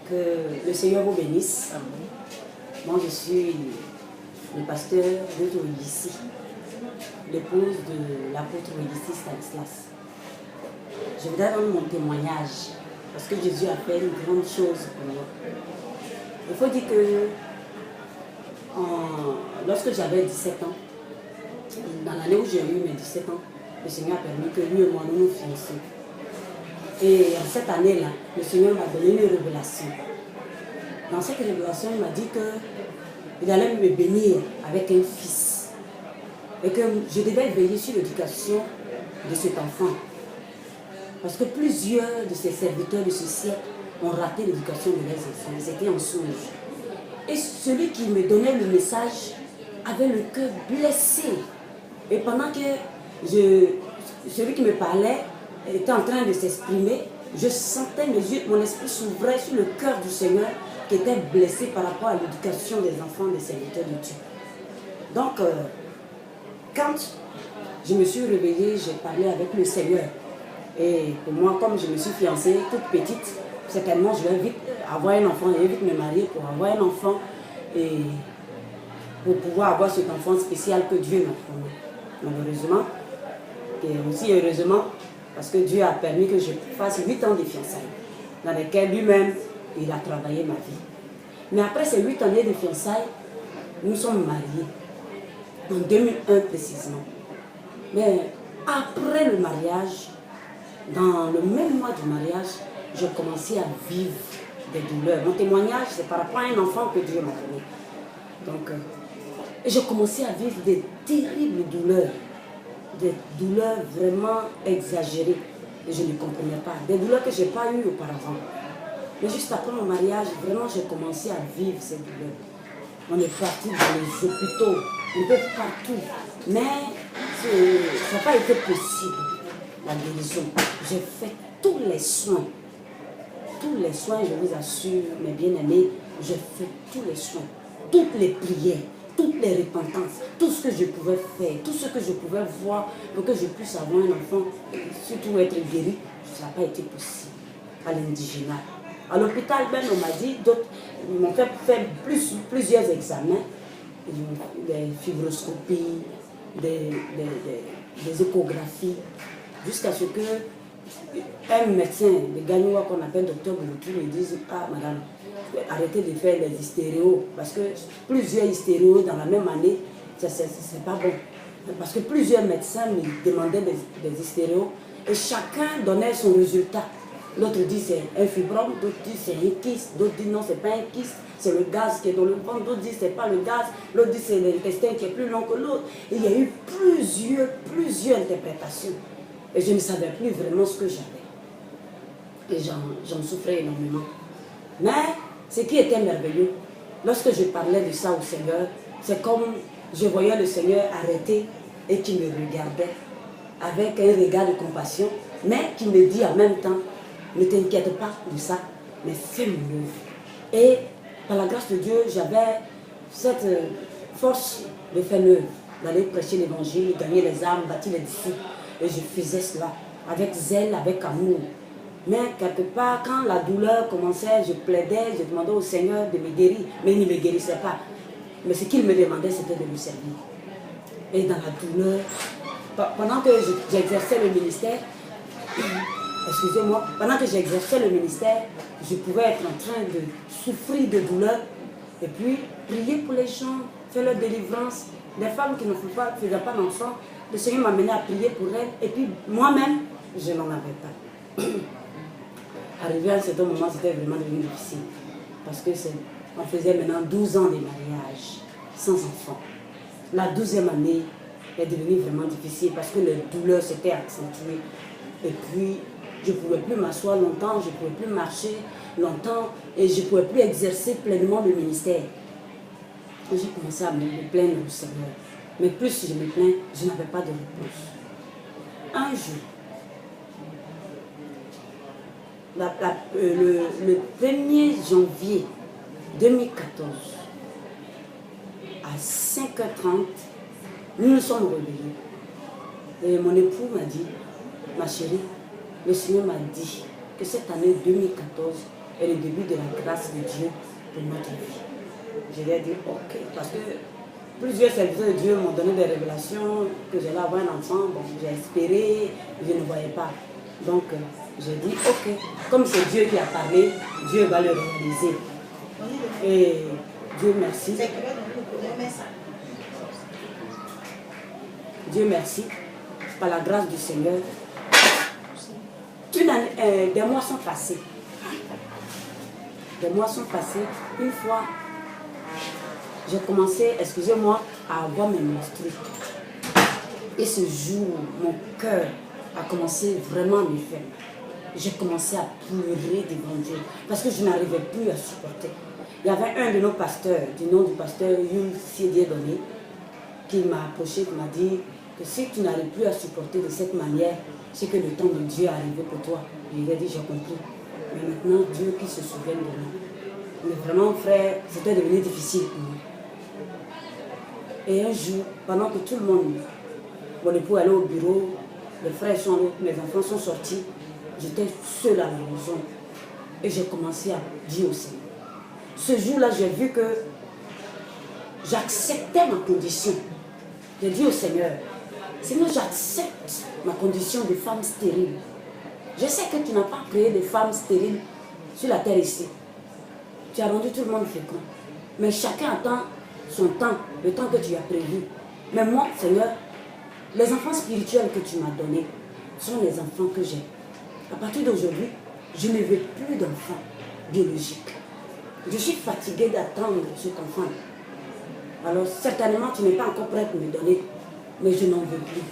Que le Seigneur vous bénisse. Amen. Moi, je suis le pasteur Ruth Oyissi, l'épouse de l'apôtre Oyissi Stanislas. Je voudrais rendre mon témoignage parce que Jésus a fait une grande chose pour moi. Il faut dire que lorsque j'avais 17 ans, dans l'année où j'ai eu mes 17 ans, le Seigneur a permis que lui et moi nous nous fiancions. Et en cette année-là, le Seigneur m'a donné une révélation. Dans cette révélation, il m'a dit qu'il allait me bénir avec un fils. Et que je devais veiller sur l'éducation de cet enfant. Parce que plusieurs de ces serviteurs de ce siècle ont raté l'éducation de leurs enfants. Ils étaient en songe. Et celui qui me donnait le message avait le cœur blessé. Et pendant que celui qui me parlait était en train de s'exprimer, je sentais mon esprit s'ouvrait sur le cœur du Seigneur qui était blessé par rapport à l'éducation des enfants des serviteurs de Dieu. Donc, quand je me suis réveillée, j'ai parlé avec le Seigneur. Et pour moi, comme je me suis fiancée toute petite, certainement je vais vite avoir un enfant, je vais vite me marier pour avoir un enfant et pour pouvoir avoir cet enfant spécial que Dieu m'a promis. Malheureusement, et aussi heureusement, parce que Dieu a permis que je fasse 8 ans de fiançailles, dans lesquels lui-même, il a travaillé ma vie. Mais après ces 8 années de fiançailles, nous sommes mariés, en 2001 précisément. Mais après le mariage, dans le même mois du mariage, j'ai commencé à vivre des douleurs. Mon témoignage, c'est par rapport à un enfant que Dieu m'a donné. Donc, j'ai commencé à vivre des terribles douleurs. Des douleurs vraiment exagérées. Et je ne comprenais pas. Des douleurs que je n'ai pas eues auparavant. Mais juste après mon mariage, vraiment, j'ai commencé à vivre ces douleurs. On est parti dans les hôpitaux, un peu partout. Mais ça n'a pas été possible, la guérison. J'ai fait tous les soins. Tous les soins, je vous assure, mes bien-aimés, j'ai fait tous les soins. Toutes les prières, toutes les repentances, tout ce que je pouvais faire, tout ce que je pouvais voir pour que je puisse avoir un enfant, et surtout être guéri, ça n'a pas été possible à l'indigénat. À l'hôpital, ben, on m'a dit, ils m'ont fait faire plusieurs examens, des fibroscopies, des échographies, jusqu'à ce que un médecin, le Gagnoua qu'on appelle docteur Bouloutou, me dise, ah madame, arrêtez de faire les hystéréos, parce que plusieurs hystéréos dans la même année, c'est pas bon. Parce que plusieurs médecins me demandaient des hystéréos et chacun donnait son résultat. L'autre dit c'est un fibrome, d'autres disent c'est un kyste, d'autres disent non c'est pas un kyste, c'est le gaz qui est dans le ventre, d'autres disent c'est pas le gaz, l'autre dit c'est l'intestin qui est plus long que l'autre. Il y a eu plusieurs interprétations. Et je ne savais plus vraiment ce que j'avais. Et j'en souffrais énormément. Mais ce qui était merveilleux, lorsque je parlais de ça au Seigneur, c'est comme je voyais le Seigneur arrêter et qui me regardait avec un regard de compassion, mais qui me dit en même temps, ne t'inquiète pas de ça, mais fais mon œuvre. Et par la grâce de Dieu, j'avais cette force de faire l'œuvre, d'aller prêcher l'évangile, gagner les âmes, bâtir les disciples. Et je faisais cela avec zèle, avec amour. Mais quelque part, quand la douleur commençait, je plaidais, je demandais au Seigneur de me guérir, mais il ne me guérissait pas. Mais ce qu'il me demandait, c'était de lui servir. Et dans la douleur, pendant que j'exerçais le ministère, excusez-moi, pendant que j'exerçais le ministère, je pouvais être en train de souffrir de douleur et puis prier pour les gens, faire leur délivrance. Des femmes qui ne faisaient pas d'enfants, le Seigneur m'a amené à prier pour elles et puis moi-même, je n'en avais pas. Arrivé à un certain moment, c'était vraiment devenu difficile parce que on faisait maintenant 12 ans de mariage sans enfants. La 12e année est devenue vraiment difficile parce que les douleurs s'étaient accentuées. Et puis, je ne pouvais plus m'asseoir longtemps, je ne pouvais plus marcher longtemps et je ne pouvais plus exercer pleinement le ministère. Et j'ai commencé à me plaindre au Seigneur. Mais plus je me plains, je n'avais pas de réponse. Un jour, le 1er janvier 2014, à 5h30, nous nous sommes réveillés. Et mon époux m'a dit, ma chérie, le Seigneur m'a dit que cette année 2014, est le début de la grâce de Dieu pour notre vie. Je lui ai dit ok, parce que plusieurs serviteurs de Dieu m'ont donné des révélations que j'allais avoir un enfant. Bon, j'ai espéré, je ne voyais pas. Donc, j'ai dit ok, comme c'est Dieu qui a parlé, Dieu va le réaliser. Et Dieu merci. Dieu merci, par la grâce du Seigneur. Des mois sont passés. Des mois sont passés. Une fois, j'ai commencé, excusez-moi, à avoir mes menstrues. Et ce jour, mon cœur a commencé vraiment à me faire. J'ai commencé à pleurer devant Dieu parce que je n'arrivais plus à supporter. Il y avait un de nos pasteurs, du nom du pasteur Yul Siedier-Donné, qui m'a approché, qui m'a dit que si tu n'arrives plus à supporter de cette manière, c'est que le temps de Dieu est arrivé pour toi. Je lui ai dit, j'ai compris. Mais maintenant, Dieu qui se souvient de moi. Mais vraiment, frère, c'était devenu difficile pour moi. Et un jour, pendant que tout le monde, mon époux allait au bureau, les frères sont allés, mes enfants sont sortis, j'étais seule à la maison. Et j'ai commencé à dire au Seigneur. Ce jour-là, j'ai vu que j'acceptais ma condition. J'ai dit au Seigneur, Seigneur, j'accepte ma condition de femme stérile. Je sais que tu n'as pas créé de femmes stériles sur la terre ici. Tu as rendu tout le monde fécond. Mais chacun attend son temps, le temps que tu as prévu. Mais moi, Seigneur, les enfants spirituels que tu m'as donnés sont les enfants que j'ai. À partir d'aujourd'hui, je ne veux plus d'enfants biologiques. Je suis fatiguée d'attendre cet enfant. Alors, certainement, tu n'es pas encore prêt pour me donner, mais je n'en veux plus.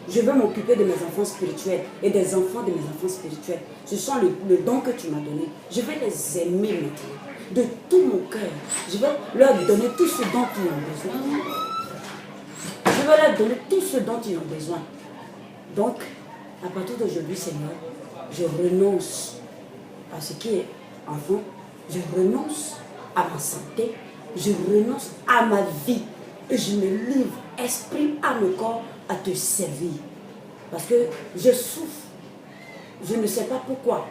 Je veux m'occuper de mes enfants spirituels et des enfants de mes enfants spirituels. Ce sont le don que tu m'as donné. Je vais les aimer maintenant, de tout mon cœur. Je vais leur donner tout ce dont ils ont besoin. Je vais leur donner tout ce dont ils ont besoin. Donc, à partir d'aujourd'hui, Seigneur, je renonce à ce qui est enfant. Je renonce à ma santé. Je renonce à ma vie. Et je me livre, esprit, âme, corps, à te servir. Parce que je souffre. Je ne sais pas pourquoi.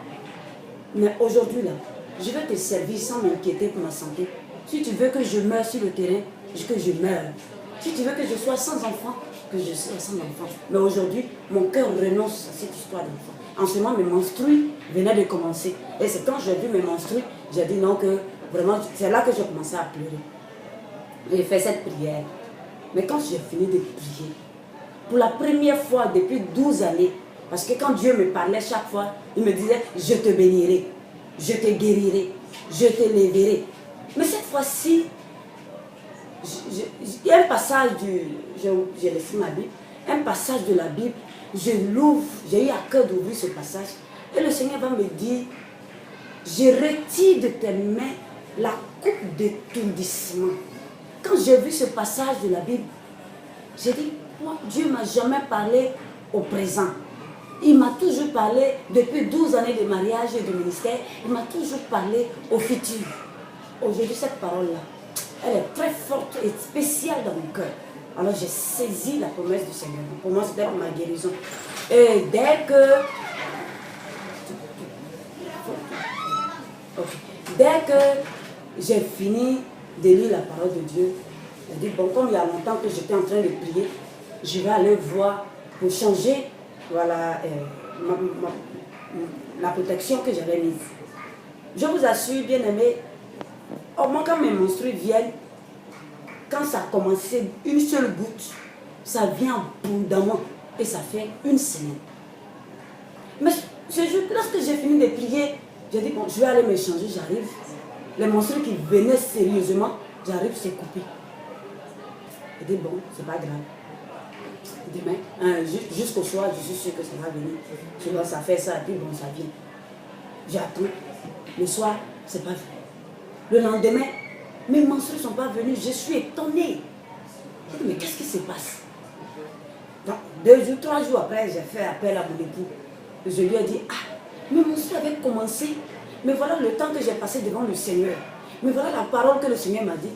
Mais aujourd'hui, là, je vais te servir sans m'inquiéter pour ma santé. Si tu veux que je meure sur le terrain, que je meure. Si tu veux que je sois sans enfant, que je sois sans enfant. Mais aujourd'hui, mon cœur renonce à cette histoire d'enfant. En ce moment, mes menstrues venaient de commencer. Et c'est quand j'ai vu mes menstrues, j'ai dit non, que vraiment, c'est là que j'ai commencé à pleurer. J'ai fait cette prière. Mais quand j'ai fini de prier, pour la première fois depuis 12 années, parce que quand Dieu me parlait chaque fois, il me disait, je te bénirai, je te guérirai, je te lèverai. Mais cette fois-ci, il y a un passage j'ai laissé ma Bible, un passage de la Bible, je l'ouvre, j'ai eu à cœur d'ouvrir ce passage, et le Seigneur va me dire, je retire de tes mains la coupe d'étourdissement. Quand j'ai vu ce passage de la Bible, j'ai dit, moi, Dieu ne m'a jamais parlé au présent. Il m'a toujours parlé, depuis 12 années de mariage et de ministère, il m'a toujours parlé au futur. Aujourd'hui, cette parole-là, elle est très forte et spéciale dans mon cœur. Alors j'ai saisi la promesse du Seigneur. Pour moi, c'était ma guérison. Et dès que j'ai fini de lire la parole de Dieu, j'ai dit, bon, comme il y a longtemps que j'étais en train de prier, je vais aller voir pour changer, voilà, la protection que j'avais mise. Je vous assure, bien aimé, au moins quand mes menstrues viennent, quand ça a commencé, une seule goutte, ça vient abondamment et ça fait une semaine. Mais ce jour, lorsque j'ai fini de prier, j'ai dit, bon, je vais aller me changer, j'arrive. Les menstrues qui venaient sérieusement, j'arrive, c'est coupé. J'ai dit, bon, c'est pas grave. Demain, jusqu'au soir, je suis sûre que ça va venir. Je vois, ça fait ça, et puis bon, ça vient. J'attends. Le soir, c'est pas venu. Le lendemain, mes menstrues ne sont pas venues. Je suis étonnée. Je dis, mais qu'est-ce qui se passe? Donc, 2 jours, 3 jours après, j'ai fait appel à mon époux. Je lui ai dit, ah, mes menstrues avaient commencé. Mais voilà le temps que j'ai passé devant le Seigneur. Mais voilà la parole que le Seigneur m'a dit.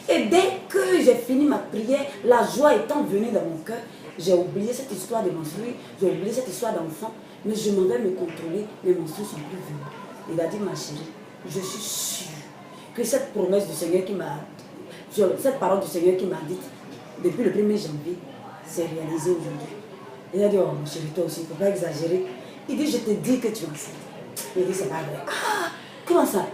Et dès que j'ai fini ma prière, la joie étant venue dans mon cœur, j'ai oublié cette histoire de menstrues, j'ai oublié cette histoire d'enfant, mais je m'en vais me contrôler, mes menstrues ne sont plus venues. Il a dit, ma chérie, je suis sûre que cette promesse du Seigneur qui m'a, cette parole du Seigneur qui m'a dite depuis le 1er janvier, s'est réalisée aujourd'hui. Il a dit, oh mon chéri, toi aussi, il ne faut pas exagérer. Il dit, je te dis que tu es enceinte. Il dit, c'est pas vrai. Ah, comment ça?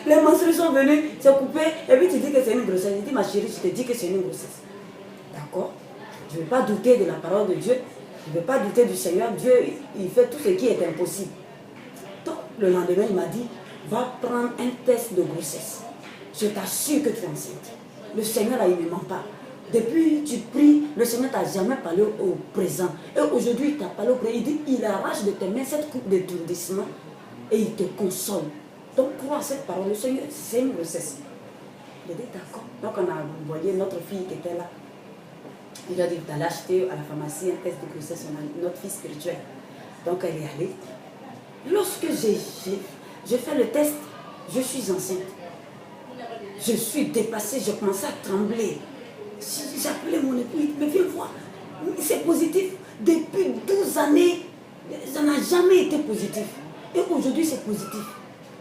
Les menstrues sont venues, c'est coupé, et puis tu dis que c'est une grossesse. Il dit, ma chérie, je te dis que c'est une grossesse. D'accord? Je ne vais pas douter de la parole de Dieu. Je ne vais pas douter du Seigneur. Dieu, il fait tout ce qui est impossible. Donc, le lendemain, il m'a dit, va prendre un test de grossesse. Je t'assure que tu es enceinte. Le Seigneur, là, il ne ment pas. Depuis tu pries, le Seigneur t'a jamais parlé au présent. Et aujourd'hui, il t'a parlé au présent. Il dit, il arrache de tes mains cette coupe d'étourdissement et il te console. Donc, crois à cette parole. Le Seigneur, c'est une grossesse. Il a dit, d'accord. Donc, on a envoyé notre fille qui était là. Il a dit d'aller acheter à la pharmacie un test de grossesse. On a notre fille spirituelle. Donc, elle est allée. Lorsque j'ai fait le test, je suis enceinte. Je suis dépassée, je commençais à trembler. J'appelais mon époux, il me vient voir. C'est positif. Depuis 12 années, ça n'a jamais été positif. Et aujourd'hui, c'est positif.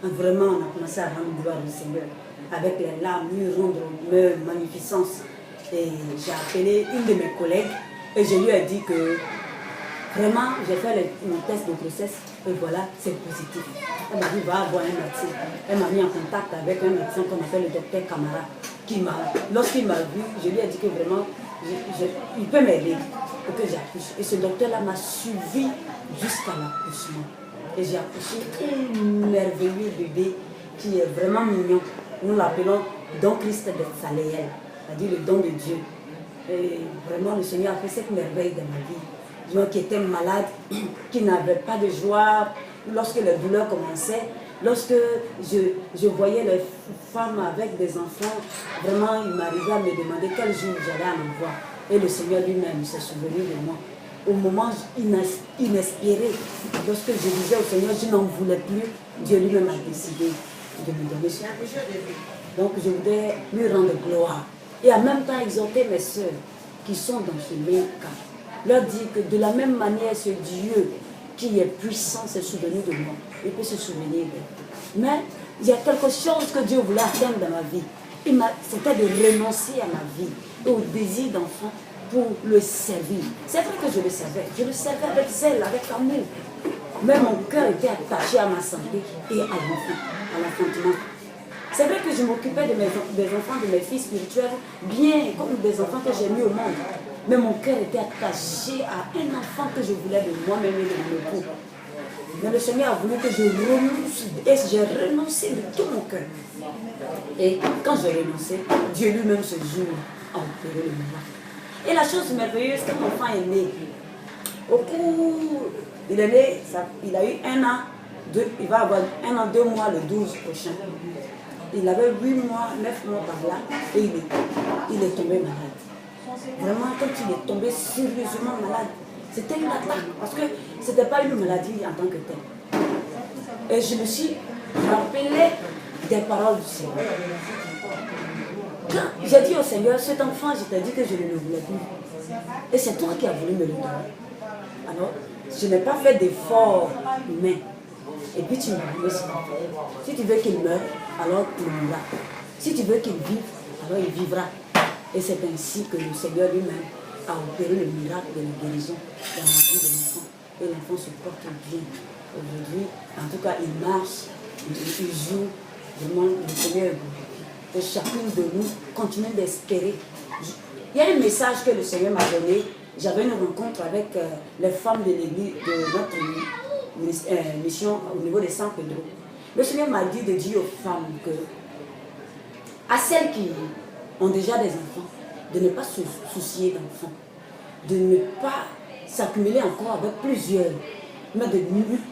Vraiment, on a commencé à rendre gloire au Seigneur. Avec les larmes, lui rendre honneur, magnificence. Et j'ai appelé une de mes collègues et je lui ai dit que vraiment, j'ai fait mon test de grossesse et voilà, c'est positif. Elle m'a dit, va voir un médecin. Elle m'a mis en contact avec un médecin qu'on appelle le docteur Camara. Lorsqu'il m'a vu, je lui ai dit que vraiment, il peut m'aider pour que j'accouche. Et ce docteur-là m'a suivi jusqu'à l'accouchement. Et j'ai accouché un merveilleux bébé qui est vraiment mignon. Nous l'appelons Don Christ de Saléel, c'est-à-dire le don de Dieu. Et vraiment, le Seigneur a fait cette merveille dans ma vie. Moi qui étais malade, qui n'avais pas de joie, lorsque les douleurs commençaient, lorsque je voyais les femmes avec des enfants, vraiment, il m'arrivait à me demander quel jour j'allais en avoir. Et le Seigneur lui-même s'est souvenu de moi. Au moment inespéré, lorsque je disais au Seigneur, je n'en voulais plus, Dieu lui-même a décidé de me donner ce projet. Donc je voudrais lui rendre gloire. Et en même temps exhorter mes soeurs qui sont dans ce même cas. Leur dire que de la même manière, ce Dieu qui est puissant s'est souvenu de moi. Il peut se souvenir d'elle. Mais il y a quelque chose que Dieu voulait atteindre dans ma vie. C'était de renoncer à ma vie et au désir d'enfant pour le servir. C'est vrai que je le savais. Je le savais avec zèle, avec amour. Mais mon cœur était attaché à ma santé et à l'enfant, à l'enfantement. C'est vrai que je m'occupais des enfants, de mes filles spirituelles, bien comme des enfants que j'ai mis au monde. Mais mon cœur était attaché à un enfant que je voulais de moi-même et de mon époux. Mais le Seigneur a voulu que je renonce, et j'ai renoncé de tout mon cœur. Et quand j'ai renoncé, Dieu lui-même ce jour a opéré le miracle. Et la chose merveilleuse, quand mon enfant est né, au cours, il est né, il a eu 1 an, il va avoir 1 an, 2 mois le 12 prochain. Il avait 8 mois, 9 mois par là, et il est tombé malade. Vraiment, quand il est tombé sérieusement malade, c'était une attaque, parce que ce n'était pas une maladie en tant que telle. Et je me suis rappelé des paroles du Seigneur. Quand j'ai dit au Seigneur, cet enfant, je t'ai dit que je ne le voulais plus. Et c'est toi qui as voulu me le donner. Alors, je n'ai pas fait d'effort humain. Et puis tu m'as donné cet enfant. Si tu veux qu'il meure, alors il mourra. Si tu veux qu'il vive, alors il vivra. Et c'est ainsi que le Seigneur lui-même a opéré le miracle de la guérison dans la vie de l'enfant. Et l'enfant se porte bien. Aujourd'hui, en tout cas, il marche, il joue. Vraiment, le Seigneur est bon. Et chacune de nous continue d'espérer. Il y a un message que le Seigneur m'a donné. J'avais une rencontre avec les femmes de l'église, de notre mission au niveau des San Pedro. Le Seigneur m'a dit de dire aux femmes que, à celles qui ont déjà des enfants, de ne pas se soucier d'enfants, de ne pas s'accumuler encore avec plusieurs, mais de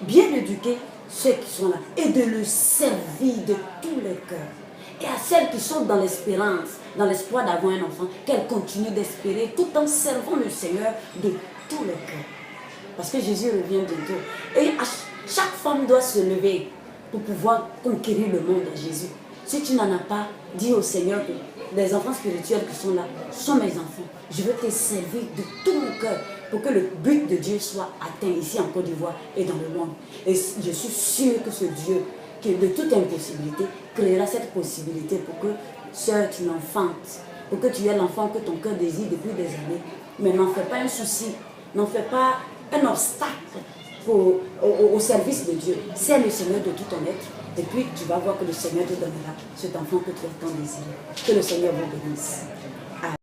bien éduquer ceux qui sont là et de le servir de tous les cœurs. Et à celles qui sont dans l'espérance, dans l'espoir d'avoir un enfant, qu'elles continuent d'espérer tout en servant le Seigneur de tous les cœurs. Parce que Jésus revient bientôt. Et chaque femme doit se lever pour pouvoir conquérir le monde à Jésus. Si tu n'en as pas, dis au Seigneur que les enfants spirituels qui sont là sont mes enfants. Je veux te servir de tout mon cœur pour que le but de Dieu soit atteint ici en Côte d'Ivoire et dans le monde. Et je suis sûre que ce Dieu qui de toute impossibilité créera cette possibilité pour que, sœur, tu l'enfantes, pour que tu aies l'enfant que ton cœur désire depuis des années. Mais n'en fais pas un souci, n'en fais pas un obstacle au service de Dieu. C'est le Seigneur de tout ton être. Et puis tu vas voir que le Seigneur te donnera cet enfant que tu as tant désiré. Que le Seigneur vous bénisse.